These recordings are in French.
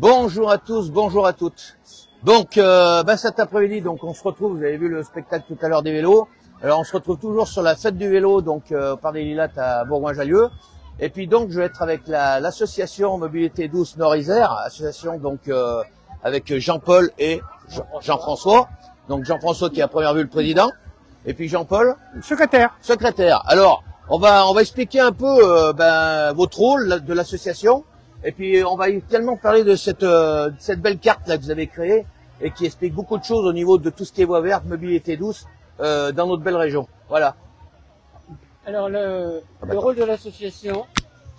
Bonjour à tous, bonjour à toutes. Donc cet après-midi, donc on se retrouve, vous avez vu le spectacle tout à l'heure des vélos. Alors on se retrouve toujours sur la fête du vélo, donc au Parc des Lilas à Bourgoin-Jallieu. Et puis donc je vais être avec l'association Mobilité Douce Nord-Isère, association donc avec Jean-Paul et Jean-François. Donc Jean-François qui est à première vue le président, et puis Jean-Paul secrétaire. Alors on va expliquer un peu votre rôle de l'association. Et puis on va également parler de cette belle carte là que vous avez créée et qui explique beaucoup de choses au niveau de tout ce qui est voie verte, mobilité douce dans notre belle région. Voilà. Alors le rôle de l'association.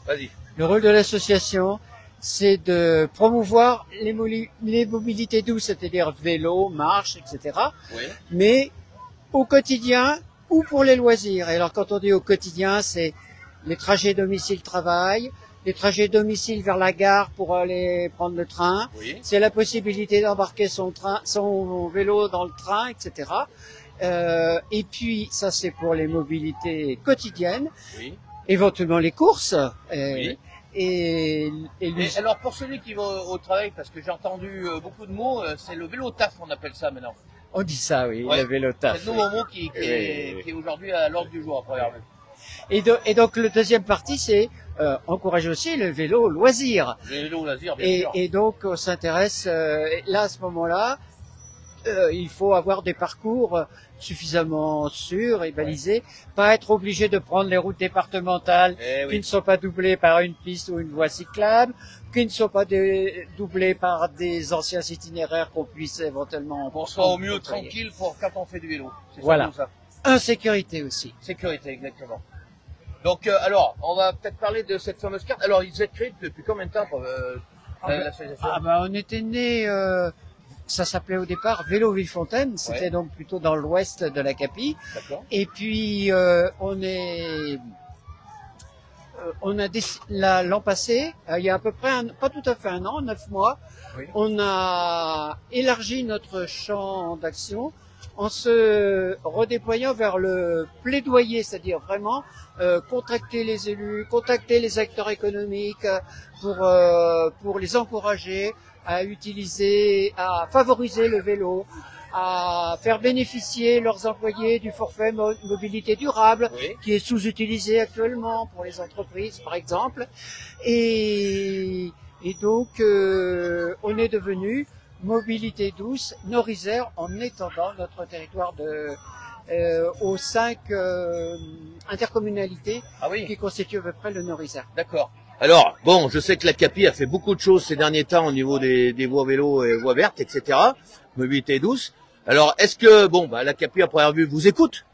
Vas-y. Le rôle de l'association, c'est de promouvoir les mobilités douces, c'est-à-dire vélo, marche, etc. Oui. Mais au quotidien ou pour les loisirs. Et alors quand on dit au quotidien, c'est les trajets domicile-travail, les trajets domicile vers la gare pour aller prendre le train. Oui. C'est la possibilité d'embarquer son vélo dans le train, etc. Et puis ça c'est pour les mobilités quotidiennes. Oui. Éventuellement les courses. Oui. Et alors pour celui qui va au travail, parce que j'ai entendu beaucoup de mots, c'est le vélo taf, on appelle ça maintenant. On dit ça, oui, ouais. Le vélo taf. C'est le nouveau mot qui est aujourd'hui à l'ordre du jour à première vue. Et donc le deuxième partie, c'est encourager aussi le vélo loisir. Le vélo loisir, bien sûr. Et donc on s'intéresse là à ce moment-là, il faut avoir des parcours suffisamment sûrs et balisés, pas être obligé de prendre les routes départementales qui ne sont pas doublées par une piste ou une voie cyclable, qui ne sont pas doublées par des anciens itinéraires qu'on puisse éventuellement... Pour soit au mieux tranquille pour quand on fait du vélo. Voilà. Ça. Insécurité aussi. Sécurité, exactement. Donc, alors, on va peut-être parler de cette fameuse carte. Alors, ils étaient créés depuis combien de temps pour l'association ? On était né, ça s'appelait au départ Vélo Villefontaine, c'était donc plutôt dans l'ouest de la Capie. Et puis, l'an passé, il y a à peu près, pas tout à fait un an, 9 mois, on a élargi notre champ d'action en se redéployant vers le plaidoyer, c'est-à-dire vraiment contacter les élus, contacter les acteurs économiques pour les encourager à utiliser, à favoriser le vélo, à faire bénéficier leurs employés du forfait mobilité durable qui est sous-utilisé actuellement pour les entreprises, par exemple. Et donc, on est devenu Mobilité Douce Nord-Isère en étendant notre territoire aux 5 intercommunalités qui constituent à peu près le Nord-Isère. D'accord. Alors, bon, je sais que la CAPI a fait beaucoup de choses ces derniers temps au niveau des voies vélos et voies vertes, etc. Mobilité douce. Alors, est-ce que, la CAPI à première vue vous écoute?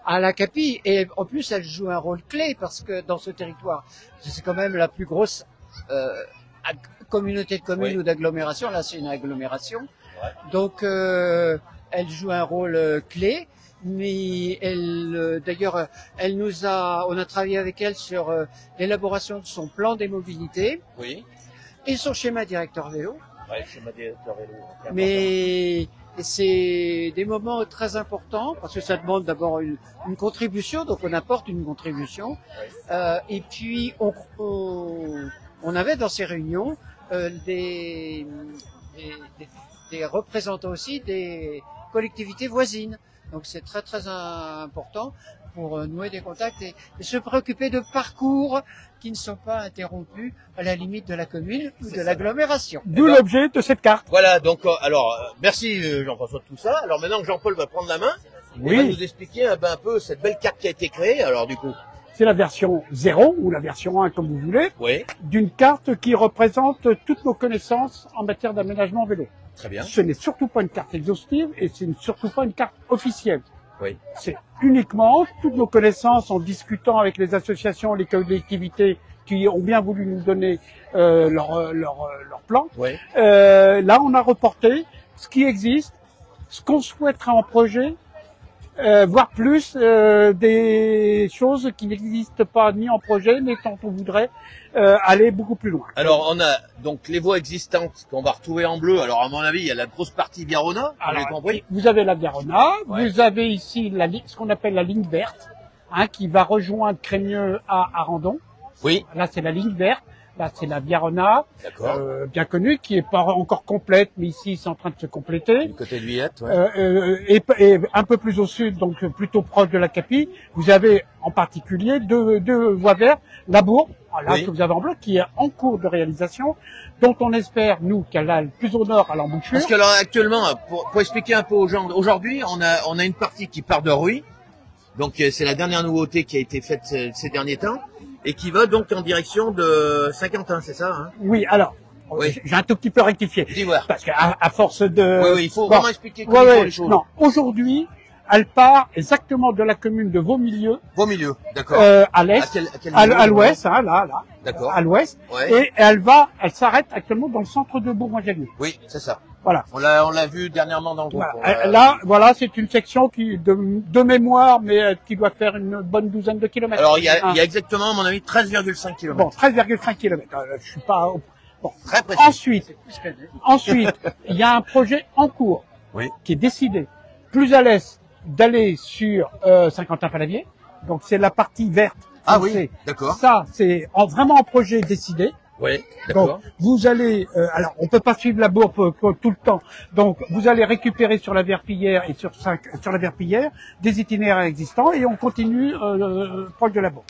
À la CAPI, et en plus elle joue un rôle clé parce que dans ce territoire, c'est quand même la plus grosse communauté de communes ou d'agglomération. Là, c'est une agglomération. Donc, elle joue un rôle clé. Mais d'ailleurs, on a travaillé avec elle sur l'élaboration de son plan des mobilités et son schéma directeur vélo. Schéma directeur vélo. Mais c'est des moments très importants parce que ça demande d'abord une contribution, donc on apporte une contribution. Et puis on avait dans ces réunions des représentants aussi des collectivités voisines. Donc c'est très très important pour nouer des contacts et se préoccuper de parcours qui ne sont pas interrompus à la limite de la commune ou de l'agglomération. D'où l'objet de cette carte. Voilà, donc merci Jean-François de tout ça. Alors maintenant que Jean-Paul va prendre la main, il va nous expliquer un peu cette belle carte qui a été créée. Alors du coup, c'est la version 0 ou la version 1 comme vous voulez, d'une carte qui représente toutes nos connaissances en matière d'aménagement vélo. Très bien. Ce n'est surtout pas une carte exhaustive et c'est surtout pas une carte officielle. C'est uniquement toutes nos connaissances en discutant avec les associations, les collectivités qui ont bien voulu nous donner leur plan. Là, on a reporté ce qui existe, ce qu'on souhaitera en projet, voire plus des choses qui n'existent pas ni en projet, mais tant on voudrait aller beaucoup plus loin. Alors on a donc les voies existantes qu'on va retrouver en bleu. Alors à mon avis, il y a la grosse partie Viarona, vous avez compris. Vous avez la Viarona, vous avez ici ce qu'on appelle la ligne verte, qui va rejoindre Crémieux à Arandon. Là c'est la ligne verte. Là, c'est la Viarona, bien connue, qui est pas encore complète, mais ici, c'est en train de se compléter. Du côté de Villette, et un peu plus au sud, donc plutôt proche de la Capie, vous avez en particulier deux voies vertes, la Bourbe, là que vous avez en bleu, qui est en cours de réalisation, dont on espère, nous, qu'elle a le plus au nord à l'embouchure. Parce que alors, actuellement, pour expliquer un peu aux gens, aujourd'hui, on a une partie qui part de Ruy, donc c'est la dernière nouveauté qui a été faite ces derniers temps, et qui va donc en direction de Saint-Quentin, c'est ça, hein? Oui, alors, j'ai un tout petit peu rectifié. Parce qu'à force de... Oui, il faut vraiment expliquer comment les choses. Non, aujourd'hui, elle part exactement de la commune de Vaumilieu. Vaumilieu, d'accord. À l'est, à l'ouest, hein, là. D'accord. À l'ouest. Et elle s'arrête actuellement dans le centre de Bourgoin-Jallieu. Oui, c'est ça. Voilà. On l'a vu dernièrement dans le groupe. Là, voilà, c'est une section qui, de mémoire, mais qui doit faire une bonne douzaine de kilomètres. Alors, il y a exactement, à mon avis, 13,5 km. Bon, 13,5 km. Je suis pas, bon. Très précis. Ensuite, il y a un projet en cours. Qui est décidé. Plus à l'est, d'aller sur, Saint-Quentin-Palavier. Donc, c'est la partie verte. Ah oui, d'accord. Ça, c'est vraiment un projet décidé. Oui, d'accord. Donc, vous allez, alors, on peut pas suivre la Bourbe tout le temps. Donc, vous allez récupérer sur la Verpillière et sur la Verpillière des itinéraires existants et on continue proche de la Bourbe.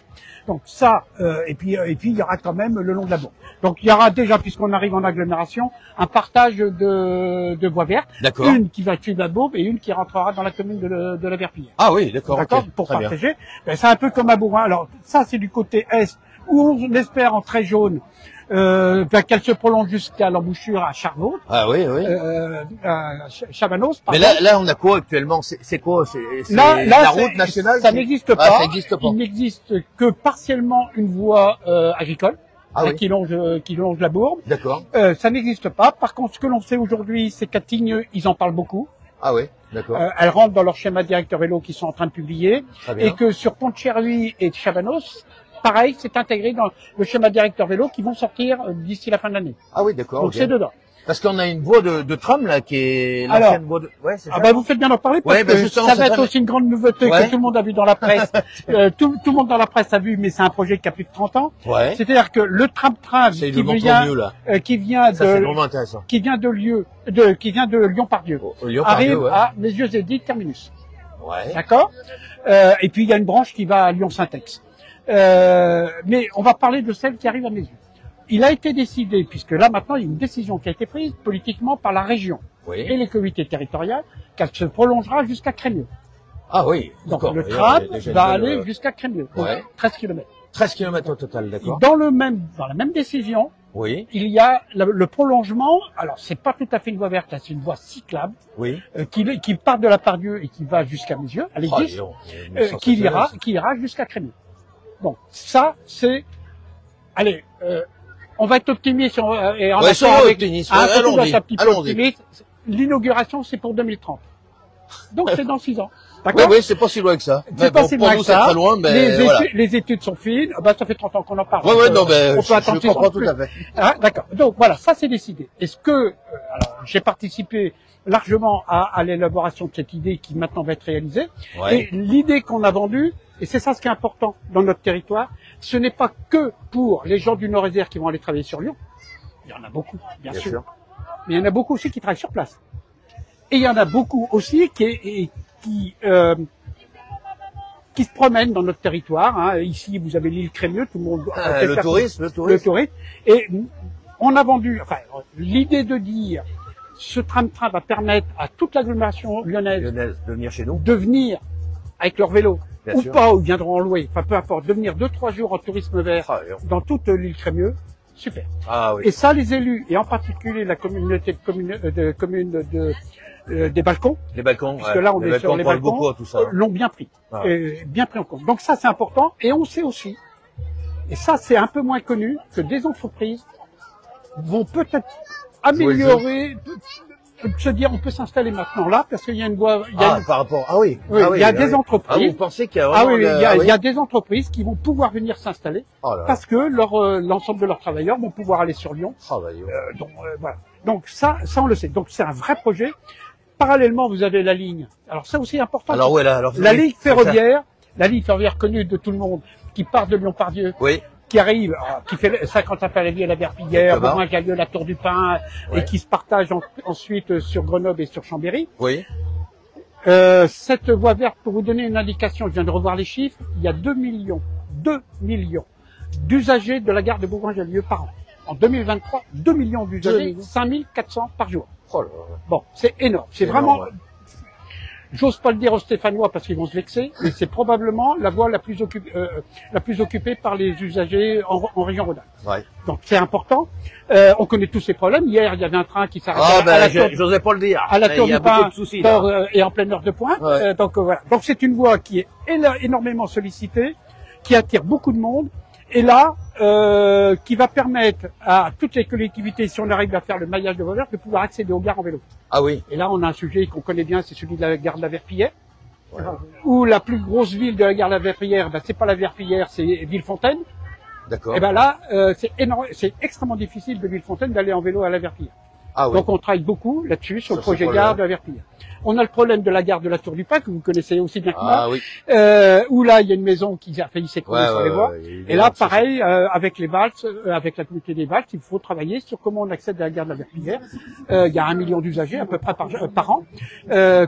Donc ça, et puis il y aura quand même le long de la Bourbe. Donc il y aura déjà, puisqu'on arrive en agglomération, un partage de voies vertes. D'accord. Une qui va suivre la Bourbe et une qui rentrera dans la commune de la Verpillière. Ah oui, d'accord. D'accord, pour partager. Ben, c'est un peu comme à Bourgoin. Alors ça, c'est du côté est, où on espère en trait jaune qu'elle se prolonge jusqu'à l'embouchure à Charvaux. Ah oui, oui. À Chabanos. Mais là, on a quoi actuellement? C'est quoi? C'est la route nationale? Ça n'existe pas. Ah, ça n'existe pas. Il n'existe que partiellement une voie agricole. Qui longe la Bourbe. D'accord. Ça n'existe pas. Par contre, ce que l'on sait aujourd'hui, c'est qu'à Tignes, ils en parlent beaucoup. Ah oui, d'accord. Elles rentrent dans leur schéma directeur vélo qu'ils sont en train de publier. Et que sur Pont-de-Cherruy et Chabanos, pareil, c'est intégré dans le schéma directeur vélo qui vont sortir d'ici la fin de l'année. Ah oui, d'accord. Donc c'est dedans. Parce qu'on a une voie de tram là qui est l'ancienne voie de. Ouais, c'est ça. Ah bah vous faites bien d'en parler parce que ça va être aussi une grande nouveauté que tout le monde a vu dans la presse. Tout le monde dans la presse a vu, mais c'est un projet qui a plus de 30 ans. Ouais. C'est-à-dire que le tram qui vient de Lyon-Pardieu arrive à Messieurs-Eddy terminus. Ouais. D'accord. Et puis il y a une branche qui va à Lyon-Syntex. Mais on va parler de celle qui arrive à Messieurs. Il a été décidé, puisque là maintenant il y a une décision qui a été prise politiquement par la région et les comités territoriales, qu'elle se prolongera jusqu'à Crémieux. Ah oui, donc le tram va aller jusqu'à Crémieux, 13 km. 13 km au total, d'accord. Dans la même décision, il y a le prolongement, alors c'est pas tout à fait une voie verte, c'est une voie cyclable, qui part de la Pardieu et qui va jusqu'à Messieurs, elle existe, qui ira jusqu'à Crémieux. Donc ça c'est, allez, on va être optimiste et en accord avec optimiste. L'inauguration, c'est pour 2030. Donc, c'est dans 6 ans. D'accord? Oui, c'est pas si loin que ça. C'est pas si loin que ça. Très loin, mais les études sont fines. Bah, ça fait 30 ans qu'on en parle. Ouais, non, mais je comprends tout à fait. Ah, d'accord. Donc, voilà, ça, c'est décidé. Est-ce que, alors, j'ai participé largement à l'élaboration de cette idée qui maintenant va être réalisée. Et l'idée qu'on a vendue, et c'est ça ce qui est important dans notre territoire, ce n'est pas que pour les gens du Nord-Isère qui vont aller travailler sur Lyon. Il y en a beaucoup, bien sûr. Mais il y en a beaucoup aussi qui travaillent sur place. Et il y en a beaucoup aussi qui se promènent dans notre territoire. Hein. Ici, vous avez l'île Crémieux, tout le monde. Le tourisme. Et on a vendu, enfin, l'idée de dire, ce tram-train va permettre à toute l'agglomération lyonnaise de venir chez nous, de venir avec leur vélo. Ou pas, ou viendront en louer, enfin peu importe, de venir 2-3 jours en tourisme vert dans toute l'île Crémieux, super. Ah, oui. Et ça, les élus, et en particulier la communauté de communes des balcons, puisque là on est sur les balcons, l'ont bien pris, bien pris en compte. Donc ça c'est important, et on sait aussi, et ça c'est un peu moins connu, que des entreprises vont peut-être améliorer, se dire on peut s'installer maintenant là parce qu'il y a une voie. Par rapport. Il y a des entreprises. Ah, vous pensez qu'il y a vraiment il y a des entreprises qui vont pouvoir venir s'installer parce que l'ensemble de leurs travailleurs vont pouvoir aller sur Lyon. Donc voilà. Donc ça on le sait. Donc c'est un vrai projet. Parallèlement, vous avez la ligne. Alors ça aussi est important. Alors la ligne ferroviaire connue de tout le monde, qui part de Lyon-Pardieu, qui arrive, qui fait 50 appels à la vie à la Verpillière, Bourgoin-Jallieu, la Tour du Pin, et qui se partage ensuite sur Grenoble et sur Chambéry. Oui. Cette voie verte, pour vous donner une indication, je viens de revoir les chiffres, il y a 2 millions d'usagers de la gare de Bourgoin-Jallieu par an. En 2023, 2 millions d'usagers, 5400 par jour. Oh là là. Bon, c'est énorme. C'est vraiment, j'ose pas le dire aux Stéphanois parce qu'ils vont se vexer, mais c'est probablement la voie la plus occupée par les usagers en région Rhône-Alpes. Ouais. Donc c'est important. On connaît tous ces problèmes. Hier, il y avait un train qui s'arrêtait j'osais pas le dire. À la Tour du Pin, et en pleine heure de pointe. Ouais. Donc voilà. Donc c'est une voie qui est énormément sollicitée, qui attire beaucoup de monde, et là, qui va permettre à toutes les collectivités, si on arrive à faire le maillage de voies vertes, de pouvoir accéder aux gares en vélo. Ah oui. Et là, on a un sujet qu'on connaît bien, c'est celui de la gare de la Verpillière. Ouais. Où la plus grosse ville de la gare de la Verpillière, ben, c'est pas la Verpillière, c'est Villefontaine. D'accord. Et ben là, c'est extrêmement difficile de Villefontaine d'aller en vélo à la Verpillière. Ah oui. Donc on travaille beaucoup là-dessus sur le projet gare de la Verpillière. On a le problème de la gare de la Tour du Pin que vous connaissez aussi bien que moi, où là il y a une maison qui a failli s'écrouler sur les voies. Et là pareil avec les valses, avec la communauté des valses, il faut travailler sur comment on accède à la gare de la Verpillière. Il y a 1 million d'usagers à peu près par an.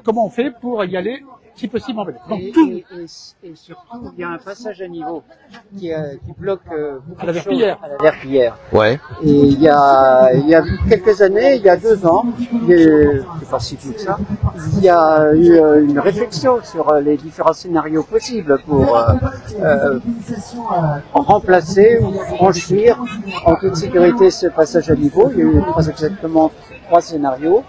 Comment on fait pour y aller si possible en vélo. Donc, et surtout, il y a un passage à niveau qui bloque beaucoup à la de choses à la Verpillière. Ouais. Et il y a quelques années, il y a 2 ans, c'est pas si vieux que ça, il y a eu une réflexion sur les différents scénarios possibles pour remplacer ou franchir en toute sécurité ce passage à niveau. Il y a eu exactement 3 scénarios.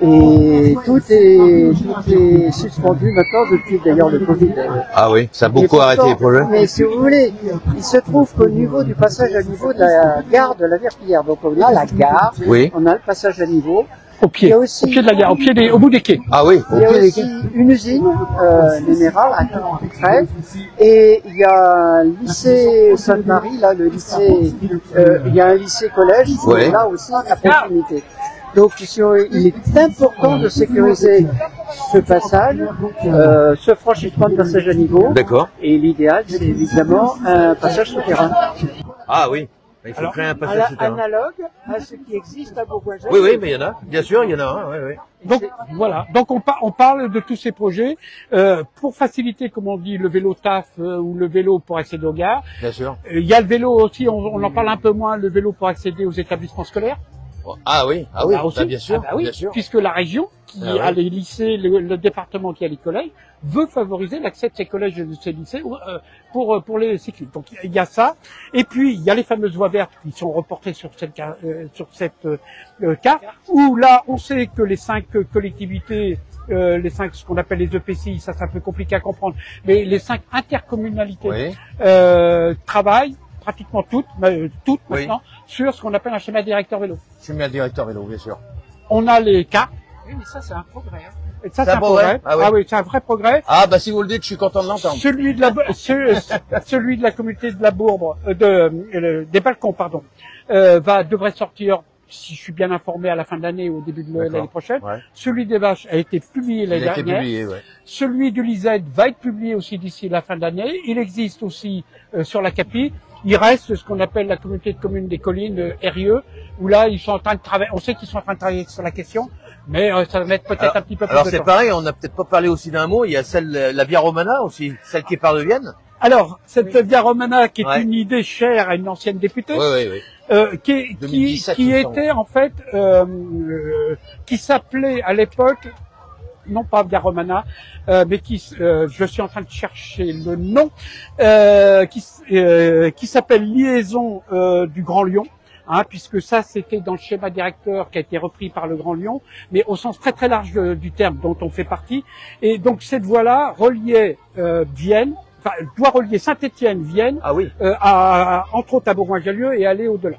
Et tout est suspendu maintenant depuis d'ailleurs le Covid. Ah oui, ça a beaucoup arrêté les projets. Mais si vous voulez, il se trouve qu'au niveau du passage à niveau de la gare de la Verpillière, donc on a la gare, on a le passage à niveau. Au pied, au pied de la gare, au bout des quais. Ah oui, il y a aussi une usine minérale à tout près, et il y a un lycée Sainte-Marie, là le lycée, il y a un lycée collège, là aussi à proximité. Donc il est important de sécuriser ce passage, ce franchissement de passage à niveau. D'accord. Et l'idéal, c'est évidemment un passage souterrain. Ah oui, il faut créer un passage souterrain. Analogue à ce qui existe à Bourgoin-Jallieu. Oui, oui, mais il y en a. Bien sûr, il y en a un. Oui, oui. Donc voilà. Donc on parle de tous ces projets pour faciliter, comme on dit, le vélo taf ou le vélo pour accéder aux gares. Bien sûr. Il y a le vélo aussi. On en parle un peu moins. Le vélo pour accéder aux établissements scolaires. Ah oui, aussi, bien sûr, oui, bien sûr. Puisque la région qui a les lycées, le département qui a les collèges, veut favoriser l'accès de ces collèges et de ces lycées pour les cyclistes. Donc il y a ça. Et puis il y a les fameuses voies vertes qui sont reportées sur cette carte, où là on sait que les 5 collectivités, les 5 ce qu'on appelle les EPCI, ça c'est un peu compliqué à comprendre, mais les 5 intercommunalités travaillent pratiquement toutes maintenant, sur ce qu'on appelle un schéma directeur vélo. Schéma directeur vélo, bien sûr. On a les cartes. Oui, mais ça, c'est un progrès. Hein. Et ça, c'est un progrès. Ah oui, c'est un vrai progrès. Ah, bah, si vous le dites, je suis content de l'entendre. Celui de la communauté de la Bourbe, des balcons, pardon, devrait sortir, si je suis bien informé, à la fin de l'année ou au début de l'année prochaine. Ouais. Celui des vaches a été publié l'année dernière. Celui de l'ISED va être publié aussi d'ici la fin de l'année. Il existe aussi sur la CAPI. Il reste ce qu'on appelle la communauté de communes des collines, RIE, où là, ils sont en train de travailler, on sait qu'ils sont en train de travailler sur la question, mais ça va mettre peut-être un petit peu plus de temps. Alors c'est pareil, on n'a peut-être pas parlé aussi d'un mot, il y a la Via Romana aussi, celle qui part de Vienne. Alors, cette Via Romana, qui est une idée chère à une ancienne députée, qui était en fait, qui s'appelait à l'époque, non pas Via Romana, mais je suis en train de chercher le nom, qui s'appelle Liaison du Grand Lyon, puisque ça c'était dans le schéma directeur qui a été repris par le Grand Lyon, mais au sens très très large du terme dont on fait partie. Et donc cette voie-là reliait Vienne, doit relier Saint-Étienne, Vienne, entre autres à Bourgoin-Jallieu et aller au-delà.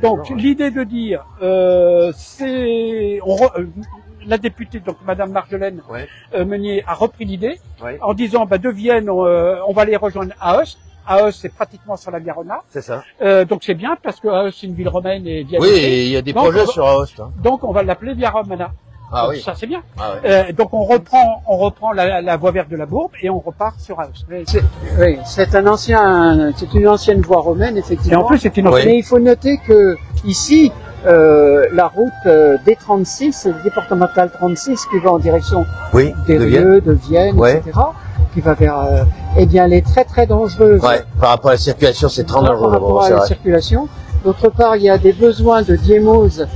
Donc l'idée de dire, la députée, donc Madame Marjolaine Meunier, a repris l'idée en disant de Vienne, on va les rejoindre à Aoste. Aoste, c'est pratiquement sur la Garonne. C'est ça. Donc c'est bien parce que Aoste, c'est une ville romaine et Vienne. Oui, et il y a des projets sur Aoste. Donc on va l'appeler Via Romana. Ah donc, oui. ça c'est bien. Ah ouais. Donc on reprend la voie verte de la Bourbe et on repart sur Aoste. Oui, c'est une ancienne voie romaine, Et effectivement. en plus c'est une Oui. Mais il faut noter que ici, la route D36, départementale 36, qui va en direction Oui, des de Vienne. Rieux, de Vienne, Ouais. etc., qui va vers, eh bien, elle est très très dangereuse. Ouais, par rapport à la circulation, c'est très Par dangereux. rapport d'abord, à c'est la vrai. circulation. D'autre part, il y a des besoins de diémose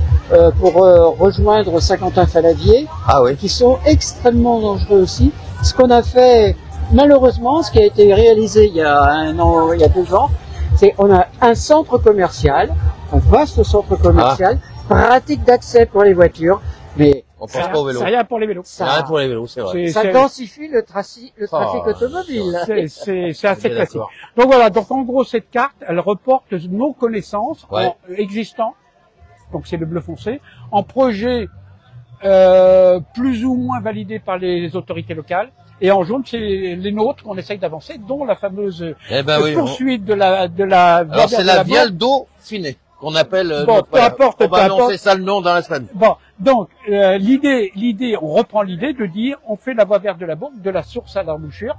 pour rejoindre Saint-Quentin-Falavier, Ah oui. qui sont extrêmement dangereux aussi. Ce qu'on a fait, malheureusement, ce qui a été réalisé il y a 1 an, il y a 2 ans, c'est on a un centre commercial, un vaste centre commercial, pratique d'accès pour les voitures, mais On pense pas au vélo. c'est rien pour les vélos. C'est rien pour les vélos, c'est vrai. ça densifie le trafic Oh, automobile. C'est assez Bien classique. d'accord. Donc voilà, donc en gros cette carte, elle reporte nos connaissances Ouais. existants, donc c'est le bleu foncé, en projet plus ou moins validé par les autorités locales, et en jaune c'est les nôtres qu'on essaye d'avancer, dont la fameuse Eh ben oui. poursuite de la Alors c'est de la Bourbe. Viale d'eau finée qu'on appelle. Bon, peu importe, on va peu annoncer importe. ça le nom dans la semaine. Bon, donc l'idée, on reprend l'idée de dire, on fait la voie verte de la Bourbe, de la source à l'embouchure,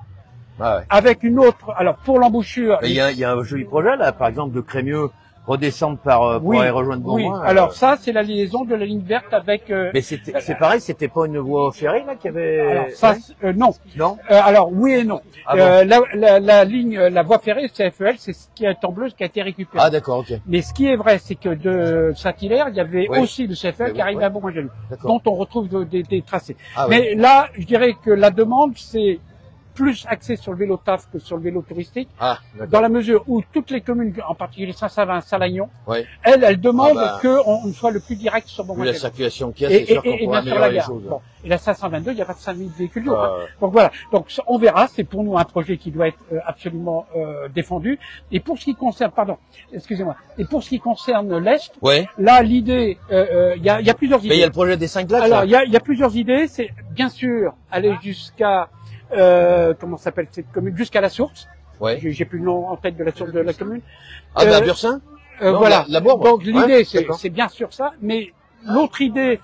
Ah ouais. avec une autre. Alors pour l'embouchure, Mais il y a un joli projet là, par exemple de Crémieux redescendre pour oui, aller rejoindre oui. Bourgoin. Alors ça, c'est la liaison de la ligne verte avec. Mais c'est pareil, c'était pas une voie ferrée là qui avait. Alors ça, Ouais. non. Non. Alors oui et non. Ah bon. La ligne, la voie ferrée CFEL, c'est ce qui est en bleu, ce qui a été récupéré. Ah d'accord, ok. Mais ce qui est vrai, c'est que de Saint-Hilaire, il y avait Oui. aussi le CFL Oui, qui arrive oui. à Bourgoin-Jallieu, D'accord. dont on retrouve des tracés. Ah oui. Mais là, je dirais que la demande, c'est plus axé sur le vélo taf que sur le vélo touristique, Ah d'accord. dans la mesure où toutes les communes, en particulier Saint-Savin, Salagnon, Ouais. elles demandent Ah bah. qu'on soit le plus direct sur Vu la Bourgoin-Jallieu. circulation qu'il y a, c'est sûr qu'on Et pourrait bien sûr la améliorer les gare. choses. Bon. Et la 522, il n'y a pas de 5000 véhicules lourds. Ah, hein. Donc voilà. Donc on verra. C'est pour nous un projet qui doit être absolument défendu. Et pour ce qui concerne, pardon, excusez-moi. Et pour ce qui concerne l'est, Ouais. là l'idée, il y a plusieurs Mais il y a idées. le projet des 5 lacs. Alors là. il y a plusieurs idées. C'est bien sûr aller jusqu'à comment s'appelle cette commune, jusqu'à la source. Ouais. J'ai plus le nom en tête de la source de la commune. Ah bah Bursin. Non, Voilà. la Bourbe. Donc l'idée, Ouais, c'est d'accord. bien sûr ça, mais l'autre idée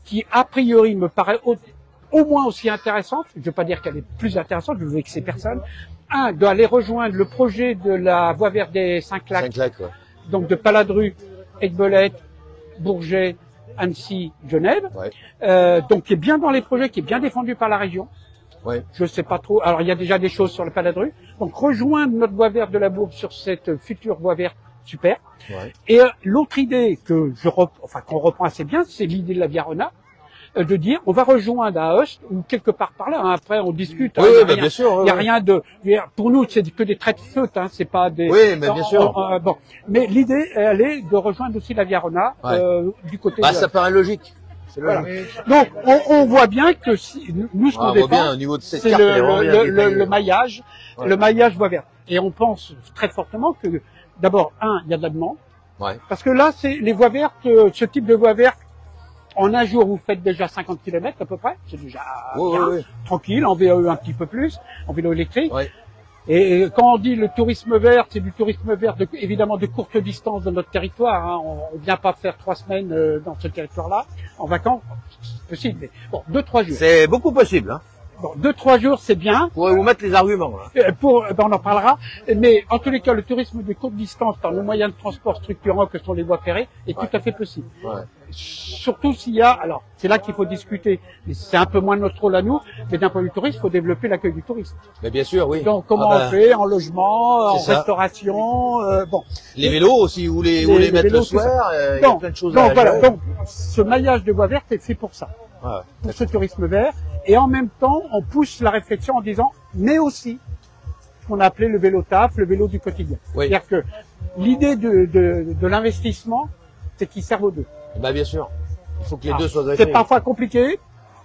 qui a priori me paraît au moins aussi intéressante, je ne veux pas dire qu'elle est plus intéressante, je veux vexer personne, d'aller rejoindre le projet de la voie verte des 5 lacs, 5 lacs, ouais. donc de Paladru, Aiguebelette, Bourget, Annecy, Genève, Ouais. donc qui est bien dans les projets, qui est bien défendu par la région. Ouais. Je sais pas trop. Alors il y a déjà des choses sur le Paladru. Donc rejoindre notre voie verte de la Bourbe sur cette future voie verte, super. Ouais. Et l'autre idée que qu'on reprend assez bien, c'est l'idée de la Viarona, de dire on va rejoindre à Aoste ou quelque part par là. Hein, après on discute. Oui, hein, oui, bah, bien sûr. il y a rien de. Pour nous c'est que des traits de feutre, hein, c'est pas des. Oui, mais bien sûr. Bon, mais l'idée elle est de rejoindre aussi la Viarona du côté. Bah de ça paraît logique. C'est Voilà. logique. Donc on voit bien que si nous ce qu'on Ah, on voit bien défend, au niveau de cette c'est carte, elle est vraiment bien détaillée. le maillage, Ouais. le maillage voie verte. Et on pense très fortement que d'abord il y a de la demande. Ouais. Parce que là, c'est les voies vertes, ce type de voie verte, en un jour, vous faites déjà 50 km à peu près. C'est déjà Oui, bien, oui, oui. tranquille, en VAE un petit peu plus, en vélo électrique. Ouais. Et quand on dit le tourisme vert, c'est du tourisme vert évidemment de courte distance dans notre territoire. Hein. On vient pas faire 3 semaines dans ce territoire-là, en vacances, c'est possible. Mais bon, 2-3 jours. C'est beaucoup possible. Hein. Bon, 2-3 jours, c'est bien. Je pourrais vous mettre les arguments. Là. On en parlera. Mais en tous les cas, le tourisme de courte distance par nos moyens de transport structurants que sont les voies ferrées est tout à fait possible. Ouais. Surtout s'il y a, alors c'est là qu'il faut discuter, mais c'est un peu moins notre rôle à nous, mais d'un point de vue touriste, il faut développer l'accueil du touriste. Mais bien sûr, oui. Donc comment Ah bah, on fait en logement, en c'est ça. restauration, bon. Les vélos aussi, vous les mettre vélos, le tout ça. soir, il y a Donc, plein de choses donc à voilà, gérer. donc ce maillage de voies vertes est fait pour ça, Ouais. pour ce tourisme vert, et en même temps on pousse la réflexion en disant, mais aussi ce qu'on a appelé le vélo taf, le vélo du quotidien. Oui. C'est-à-dire que l'idée de l'investissement, c'est qu'il serve aux deux. Bah bien sûr. Il faut que les Alors, deux soient c'est greffés. parfois compliqué,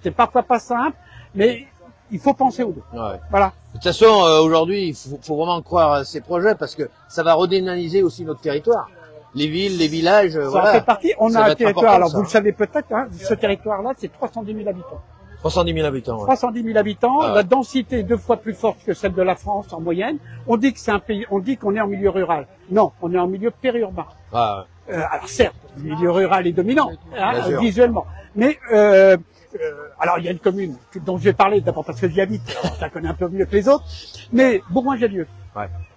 c'est parfois pas simple, mais il faut penser aux deux. Ouais. Voilà. De toute façon, aujourd'hui, il faut vraiment croire à ces projets parce que ça va redynamiser aussi notre territoire. Les villes, les villages, Ça voilà. en fait partie. On Ça a va un être territoire, important, alors ça. vous le savez peut-être, hein, ce territoire-là, c'est 310 000 habitants. 310 000 habitants. Ouais. 310 000 habitants, Ah ouais. la densité est 2 fois plus forte que celle de la France en moyenne. On dit que c'est un pays, on dit qu'on est en milieu rural. Non, on est en milieu périurbain. Ah, ouais. Alors certes, le milieu rural est dominant, hein, visuellement, mais alors il y a une commune dont je vais parler d'abord parce que j'y habite, je la connais un peu mieux que les autres, mais Bourgoin-Jallieu.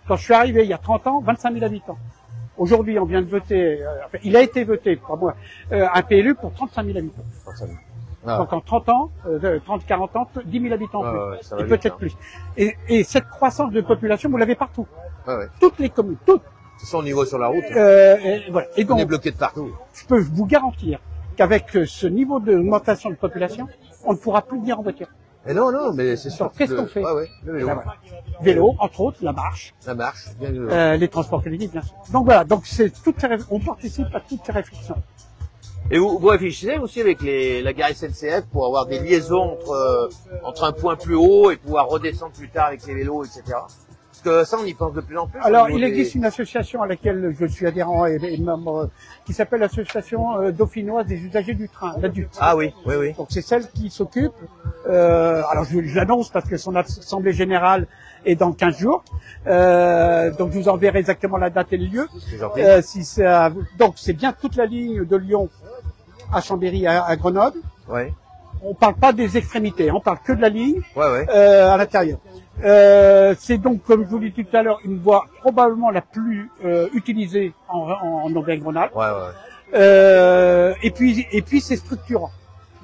Quand je suis arrivé il y a 30 ans, 25 000 habitants. Aujourd'hui, on vient de voter, il a été voté, pas moi, un PLU pour 35 000 habitants. 35 000. Donc en 30 ans, 30-40 ans, 10 000 habitants en plus, et peut-être plus. Et cette croissance de population, vous l'avez partout. Toutes les communes, toutes. C'est ça au niveau sur la route. Voilà. Et donc, on est bloqué de partout. Je peux vous garantir qu'avec ce niveau d'augmentation de population, on ne pourra plus venir en voiture. Et non, mais c'est sûr. Qu'est-ce qu'on fait? Le vélo. Vélo, entre autres, la marche. La marche, bien les transports collectifs, bien sûr. Donc voilà, donc c'est on participe à toutes ces réflexions. Et vous réfléchissez aussi avec la gare SNCF pour avoir des liaisons entre un point plus haut et pouvoir redescendre plus tard avec les vélos, etc. Parce que ça, on y pense de plus en plus. Alors, il existe une association à laquelle je suis adhérent et membre, qui s'appelle l'Association dauphinoise des usagers du train, l'ADUT. Ah oui. Donc c'est celle qui s'occupe, alors je l'annonce parce que son assemblée générale est dans 15 jours, donc je vous enverrai exactement la date et le lieu. Donc c'est bien toute la ligne de Lyon à Chambéry, à Grenoble. On parle pas des extrémités, on parle que de la ligne à l'intérieur. C'est donc, comme je vous l'ai dit tout à l'heure, une voie probablement la plus utilisée en Auvergne-Rhône-Alpes. Et puis c'est structurant.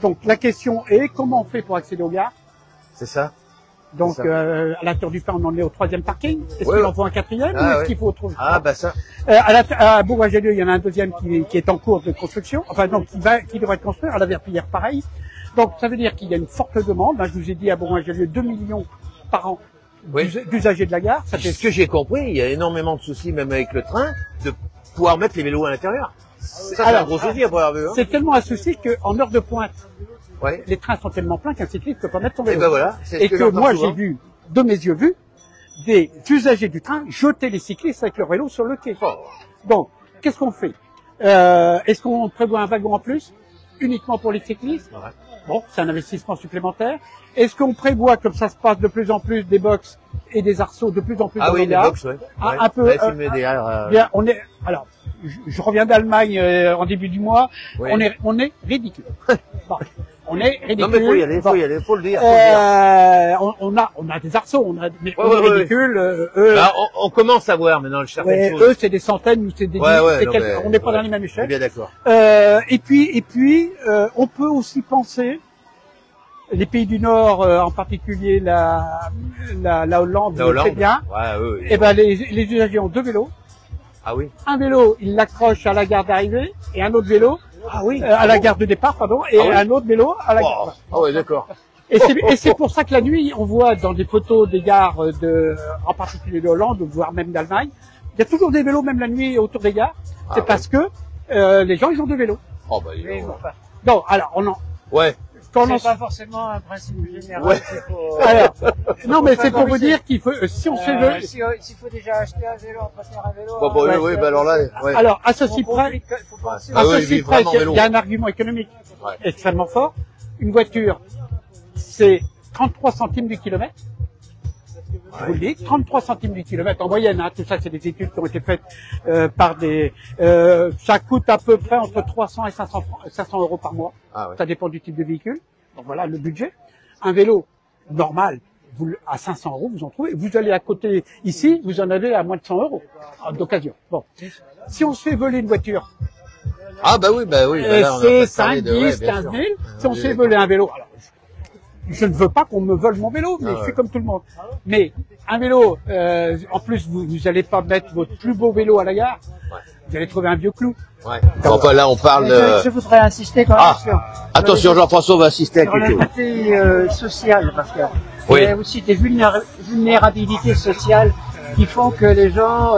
Donc la question est comment on fait pour accéder aux gares? C'est ça. Donc à la Tour du Pin, on en est au 3e parking. Est-ce qu'il en faut un 4e ou est-ce qu'il faut autre chose? Ça. À Bourgoin-Jallieu, il y en a un 2e qui est en cours de construction. Enfin donc qui devrait être construit. À la Verpillière, pareil. Donc ça veut dire qu'il y a une forte demande. Je vous ai dit à Bourgoin-Jallieu 2 millions par an d'usagers de la gare. Ce que j'ai compris, il y a énormément de soucis même avec le train de pouvoir mettre les vélos à l'intérieur. Ça, c'est un gros souci à pouvoir vu. C'est tellement un souci qu'en heure de pointe, les trains sont tellement pleins qu'un cycliste ne peut pas mettre son vélo. Et que moi j'ai vu, de mes yeux vus, des usagers du train jeter les cyclistes avec leur vélo sur le quai. Donc, qu'est-ce qu'on fait? Est-ce qu'on prévoit un wagon en plus uniquement pour les cyclistes? Bon, c'est un investissement supplémentaire. Est-ce qu'on prévoit, comme ça se passe de plus en plus, des box et des arceaux de plus en plus dans les gares? Un peu. Bien, alors, je reviens d'Allemagne en début du mois. On est ridicule. Bon, on est ridicule. Non mais faut y aller, faut le dire. On a des arceaux, mais on est ridicule. On commence à voir maintenant le certaines choses. Eux, c'est des centaines, nous c'est des milliers. On n'est pas dans les mêmes échelles. Bien d'accord. Et puis, on peut aussi penser, les pays du Nord, en particulier la Hollande, c'est bien. Et ben les usagers ont 2 vélos. Un vélo, ils l'accrochent à la gare d'arrivée, et un autre vélo à la gare de départ, et un autre vélo à la gare. D'accord. Et c'est pour ça que la nuit, on voit dans des photos des gares en particulier de Hollande, voire même d'Allemagne, il y a toujours des vélos même la nuit autour des gares. C'est parce que les gens ils ont 2 vélos. Non, alors c'est pas forcément un principe général. Alors, non, mais c'est pour vous dire qu'il faut, si on fait s'il faut déjà acheter un vélo, on peut faire un vélo. alors là, alors, à ceci près, il y a un argument économique extrêmement fort. Une voiture, c'est 33 centimes du kilomètre. Je vous le dis, 33 centimes du kilomètre en moyenne, tout ça c'est des études qui ont été faites par ça coûte à peu près entre 300 et 500 euros par mois. Ça dépend du type de véhicule. Donc voilà le budget. Un vélo normal, à 500 euros, vous en trouvez. Vous allez à côté ici, vous en avez à moins de 100 euros d'occasion. Bon, si on se fait voler une voiture, c'est 5, 10, 15 000. Si on se fait voler un vélo, alors je ne veux pas qu'on me vole mon vélo, mais je suis comme tout le monde. Mais un vélo, en plus, vous n'allez pas mettre votre plus beau vélo à la gare. Vous allez trouver un vieux clou. Enfin là, on parle. Je voudrais insister quand même attention, Jean-François va assister à quelque chose. Sur le côté social, parce qu'il y a aussi des vulnérabilités sociales qui font que les gens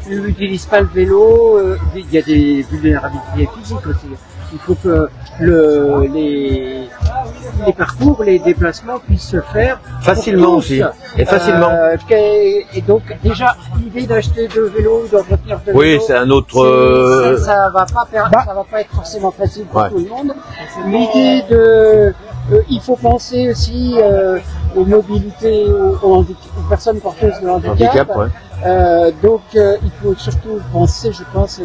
n'utilisent pas le vélo. Il y a des vulnérabilités physiques aussi. Il faut que les parcours, les déplacements puissent se faire facilement aussi. Et facilement. Et donc déjà l'idée d'acheter 2 vélos, d'entretenir 2 vélos. C'est un autre. Ça va pas être forcément facile pour tout le monde. L'idée il faut penser aussi aux mobilités, aux personnes porteuses de handicap. Donc il faut surtout penser, je pense,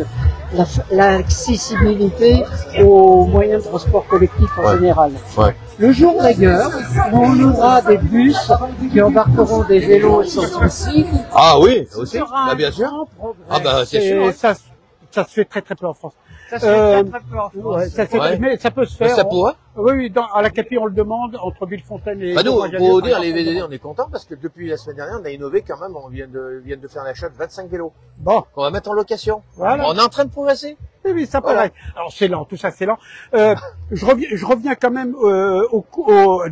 l'accessibilité aux moyens de transport collectif en général. Ouais. Le jour d'ailleurs, on aura des bus qui embarqueront des vélos sans souci. Ah oui, aussi, bah, bien sûr. Ah bah c'est sûr. Ça se fait très peu en France. Ça se fait très peu en France. Ouais, ça mais ça peut se faire. Mais ça pourrait. Oui, à la CAPI on le demande, entre Villefontaine et... Bah nous, pour dire, les VDD, on est content parce que depuis la semaine dernière, on a innové quand même, on vient de faire l'achat de 25 vélos. Bon. On va mettre en location. Voilà. On est en train de progresser. Oui, ça voilà. paraît. Alors c'est lent, tout ça c'est lent. Je reviens quand même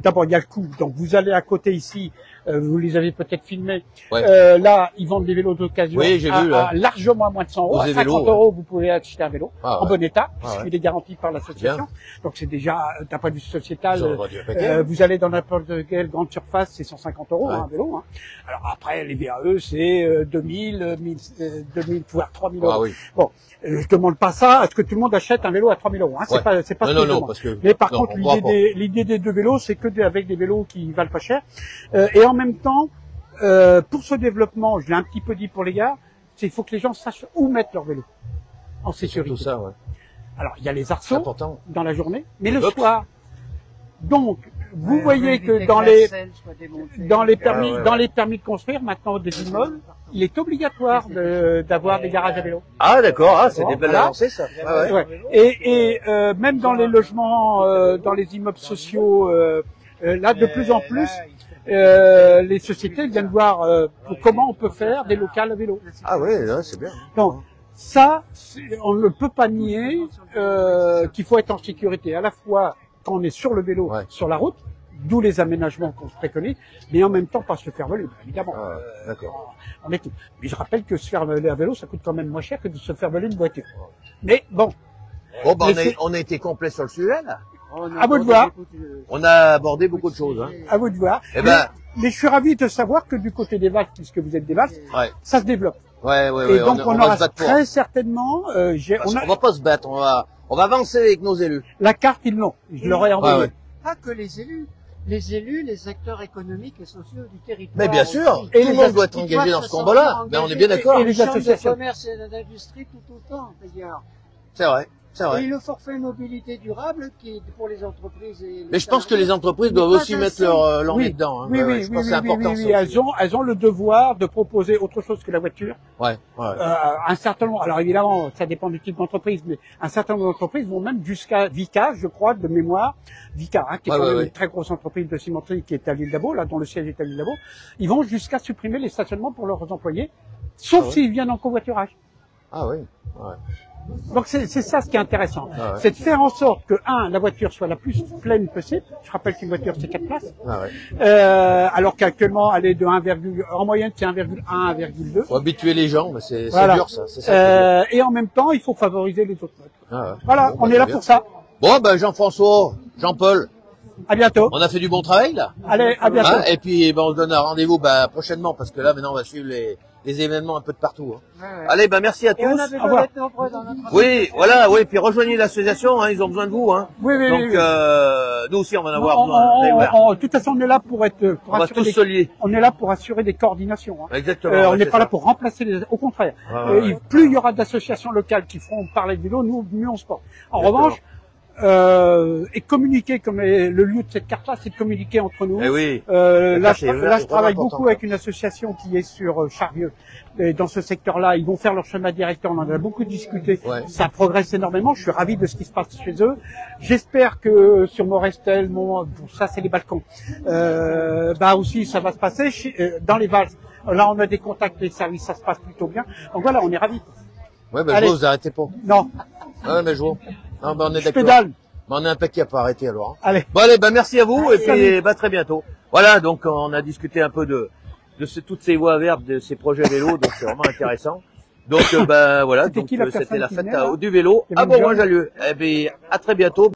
d'abord il y a le coût. Donc vous allez à côté ici, vous les avez peut-être filmés. Ouais. Là, ils vendent des vélos d'occasion à largement moins de 100 euros. À 50 euros, vous pouvez acheter un vélo en bon état, puisqu'il est garanti par l'association. Donc c'est déjà, d'un point de vue sociétal, vous allez dans n'importe quelle grande surface, c'est 150 euros un vélo. Hein. Alors après, les VAE, c'est 2000, voire 3000 euros. Oui. Bon, je demande pas ça à ce que tout le monde achète un vélo à 3000 euros. Hein. C'est pas ce que je demande. Parce que, mais par contre, l'idée des deux vélos, c'est que avec des vélos qui valent pas cher. Et en même temps, pour ce développement, je l'ai un petit peu dit pour les gars, c'est il faut que les gens sachent où mettre leur vélo en sécurité. Tout ça, ouais. Alors, il y a les arceaux dans la journée, mais le soir. Donc, vous voyez que dans les permis de construire maintenant des immeubles, il est obligatoire d'avoir des garages à vélo. Ah d'accord, ah, c'est des belles avancées ça. Ah, ouais. Et même dans les logements, dans les immeubles sociaux, là de plus en plus, les sociétés viennent voir comment on peut faire des locales à vélo. Ah oui, c'est bien. Donc ça, on ne peut pas nier qu'il faut être en sécurité à la fois quand on est sur le vélo, sur la route, d'où les aménagements qu'on se préconise, mais en même temps pas se faire voler, évidemment. Ah, d'accord. On est tout. Mais je rappelle que se faire voler un vélo, ça coûte quand même moins cher que de se faire voler une voiture. Mais bon. Bon, bah, on a été complet sur le sujet, là. À vous de voir. On a abordé beaucoup de choses, hein. À vous de voir. Mais je suis ravi de savoir que du côté des Valses, puisque vous êtes des Valses, ça se développe. Et donc on aura très certainement, on va pas se battre, on va avancer avec nos élus. La carte, ils l'ont. Je leur ai envoyé. Pas que les élus. Les élus, les acteurs économiques et sociaux du territoire. Mais bien sûr, et tout le monde doit être engagé dans ce combat-là. Mais on est bien d'accord. Et les associations de commerce et d'industrie tout autant, d'ailleurs. C'est vrai. C'est vrai. Et le forfait mobilité durable qui est pour les entreprises et mais je pense que les entreprises doivent aussi mettre leur nez dedans. Hein. Oui, je pense que c'est important. Elles ont le devoir de proposer autre chose que la voiture. Un certain nombre, alors évidemment, ça dépend du type d'entreprise, mais un certain nombre d'entreprises vont même jusqu'à Vicat, je crois, de mémoire. Vicat, qui est quand même une très grosse entreprise de cimenterie qui est à l'île d'Abo, là, dont le siège est à l'île d'Abo. Ils vont jusqu'à supprimer les stationnements pour leurs employés, sauf s'ils viennent en covoiturage. Ah oui. Donc c'est ça ce qui est intéressant, c'est de faire en sorte que la voiture soit la plus pleine possible. Je rappelle qu'une voiture c'est 4 places, alors qu'actuellement elle est de en moyenne c'est 1,1, 1,2. Faut habituer les gens, mais c'est dur ça. C'est ça et en même temps il faut favoriser les autres modes. Voilà, on est là pour ça. Bon ben Jean-François, Jean-Paul. À bientôt. On a fait du bon travail là. Allez, à bientôt. Et puis on se donne un rendez-vous prochainement parce que là maintenant on va suivre les événements un peu de partout. Allez, merci à tous. On avait au revoir. Oui, voilà, puis rejoignez l'association, ils ont besoin de vous. Donc nous aussi on va en avoir besoin. De toute façon, on est là pour être. On va tous se lier. On est là pour assurer des coordinations. Exactement. On n'est pas là pour remplacer au contraire. Plus il y aura d'associations locales qui feront parler de vélo, mieux on se porte. En revanche, et communiquer comme le lieu de cette carte-là, c'est de communiquer entre nous. Là, je travaille beaucoup avec une association qui est sur Charvieux. Et dans ce secteur-là, ils vont faire leur chemin directeur. On en a beaucoup discuté. Ça progresse énormément. Je suis ravi de ce qui se passe chez eux. J'espère que sur Morestel, ça c'est les balcons. Aussi ça va se passer dans les Valses. Là, on a des contacts des services, ça se passe plutôt bien. Donc voilà, on est ravis. Je vous arrêtez pas. Non. Mais je vois. Non, on est d'accord. Pédale. On est impeccable à arrêter alors. Allez. Bon allez, merci à vous et puis très bientôt. Voilà, donc on a discuté un peu de toutes ces voies vertes, de ces projets vélo, donc c'est vraiment intéressant. Donc voilà, c'était la fête du vélo à Bourgoin-Jallieu. Et bien à très bientôt.